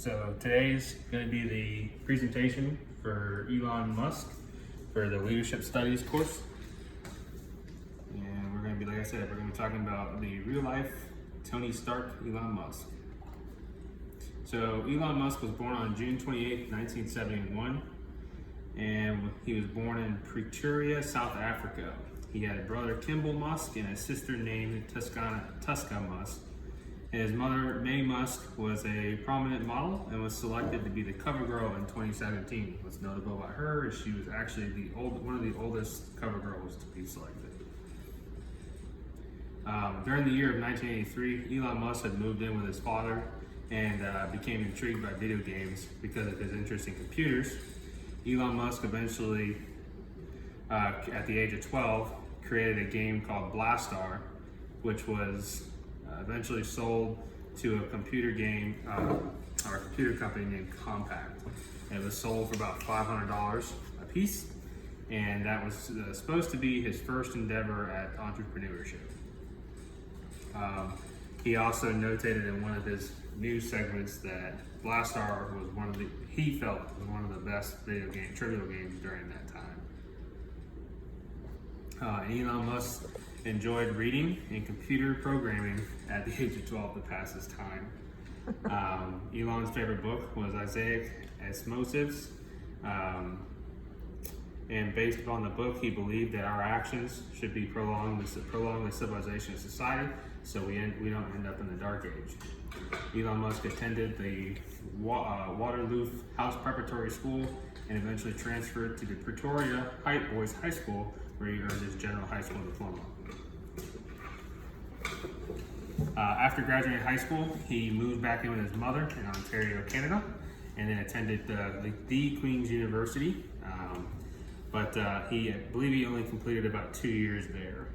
So today's going to be the presentation for Elon Musk for the Leadership Studies course. And we're going to be, like I said, we're going to be talking about the real life Tony Stark, Elon Musk. So Elon Musk was born on June 28, 1971, and he was born in Pretoria, South Africa. He had a brother, Kimball Musk, and a sister named Tuska Musk. His mother, Mae Musk, was a prominent model and was selected to be the cover girl in 2017. What's notable about her is she was actually one of the oldest cover girls to be selected. During the year of 1983, Elon Musk had moved in with his father and became intrigued by video games because of his interest in computers. Elon Musk eventually, at the age of 12, created a game called Blastar, which was eventually sold to a computer company named Compaq. It was sold for about $500 a piece, and that was supposed to be his first endeavor at entrepreneurship. He also notated in one of his news segments that Blastar was he felt was one of the best trivial games during that time. Elon Musk enjoyed reading and computer programming at the age of 12 to pass his time. Elon's favorite book was Isaac Asimov's, and based upon the book, he believed that our actions should be prolong the civilization of society, so we don't end up in the Dark Age. Elon Musk attended the Waterloo House Preparatory School and eventually transferred to the Pretoria Boys High School, where he earned his general high school diploma. After graduating high school, he moved back in with his mother in Ontario, Canada, and then attended the Queen's University. I believe he only completed about 2 years there.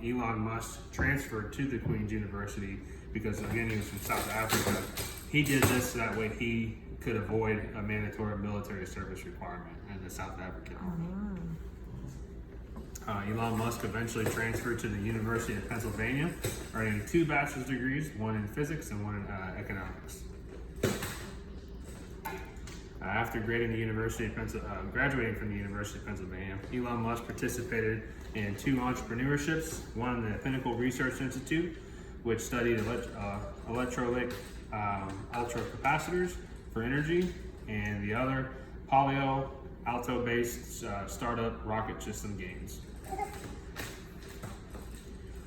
Elon Musk transferred to the Queen's University because, again, he was from South Africa. He did this so that way he could avoid a mandatory military service requirement in the South African Army. Elon Musk eventually transferred to the University of Pennsylvania, earning 2 bachelor's degrees, one in physics and one in economics. After graduating from the University of Pennsylvania, Elon Musk participated in 2 entrepreneurships, one in the Pinnacle Research Institute, which studied electrolytic ultracapacitors for energy, and the other Palo Alto-based startup Rocket System Games.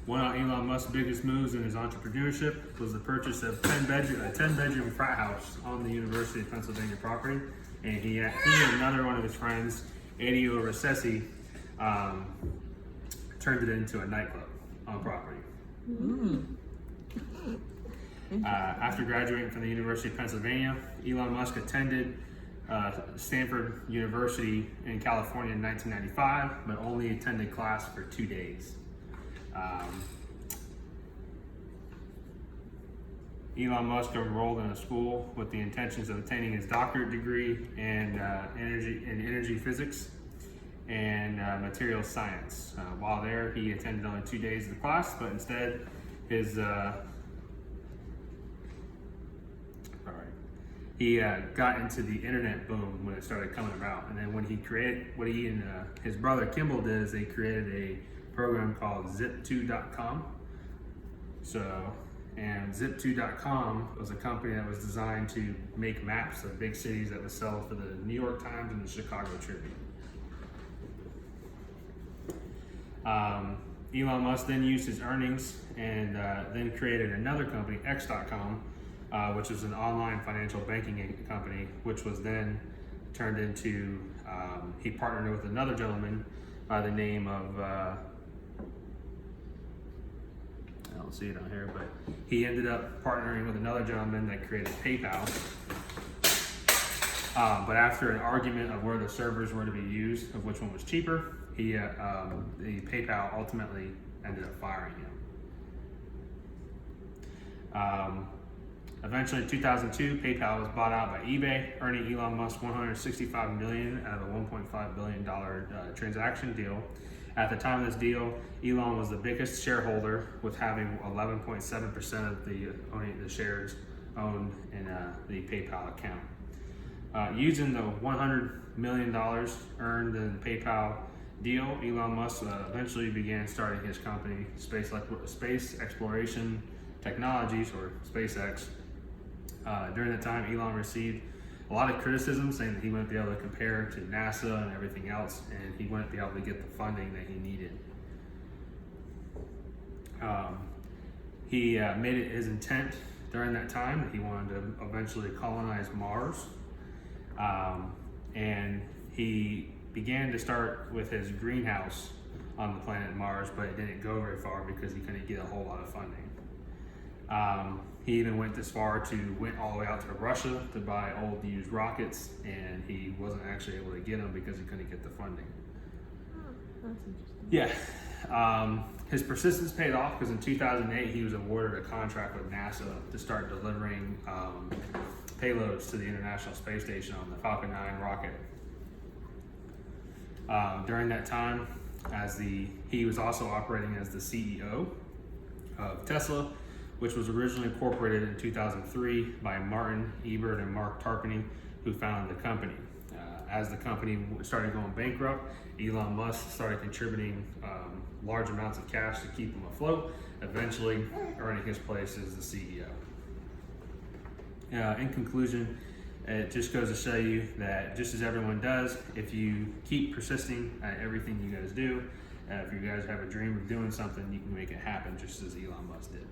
One of Elon Musk's biggest moves in his entrepreneurship was the purchase of a 10-bedroom frat house on the University of Pennsylvania property, and he and another one of his friends, Adio Recessi, turned it into a nightclub on property. After graduating from the University of Pennsylvania, Elon Musk attended Stanford University in California in 1995, but only attended class for 2 days. Elon Musk enrolled in a school with the intentions of attaining his doctorate degree in energy physics and material science. While there, he attended only 2 days of the class, but instead he got into the internet boom when it started coming about. And then when he and his brother Kimball did is they created a program called Zip2.com. And Zip2.com was a company that was designed to make maps of big cities that would sell for the New York Times and the Chicago Tribune. Elon Musk then used his earnings and then created another company, X.com, which was an online financial banking company, which was then turned into, he partnered with another gentleman by the name of, I don't see it on here, but he ended up partnering with another gentleman that created PayPal. But after an argument of where the servers were to be used, of which one was cheaper, the PayPal ultimately ended up firing him. Eventually, in 2002, PayPal was bought out by eBay, earning Elon Musk $165 million out of a $1.5 billion transaction deal. At the time of this deal, Elon was the biggest shareholder, with having 11.7% of the shares owned in the PayPal account. Using the $100 million earned in the PayPal deal, Elon Musk eventually began starting his company, Space Exploration Technologies, or SpaceX. During that time, Elon received a lot of criticism, saying that he wouldn't be able to compare to NASA and everything else, and he wouldn't be able to get the funding that he needed. He made it his intent during that time that he wanted to eventually colonize Mars. And he began to start with his greenhouse on the planet Mars, but it didn't go very far because he couldn't get a whole lot of funding. He even went went all the way out to Russia to buy old used rockets, and he wasn't actually able to get them because he couldn't get the funding. That's interesting. Yeah. His persistence paid off because in 2008 he was awarded a contract with NASA to start delivering payloads to the International Space Station on the Falcon 9 rocket. During that time, he was also operating as the CEO of Tesla, which was originally incorporated in 2003 by Martin Ebert and Mark Tarpenning, who founded the company. As the company started going bankrupt, Elon Musk started contributing large amounts of cash to keep him afloat, eventually earning his place as the CEO. In conclusion, it just goes to show you that just as everyone does, if you keep persisting at everything you guys do, if you guys have a dream of doing something, you can make it happen just as Elon Musk did.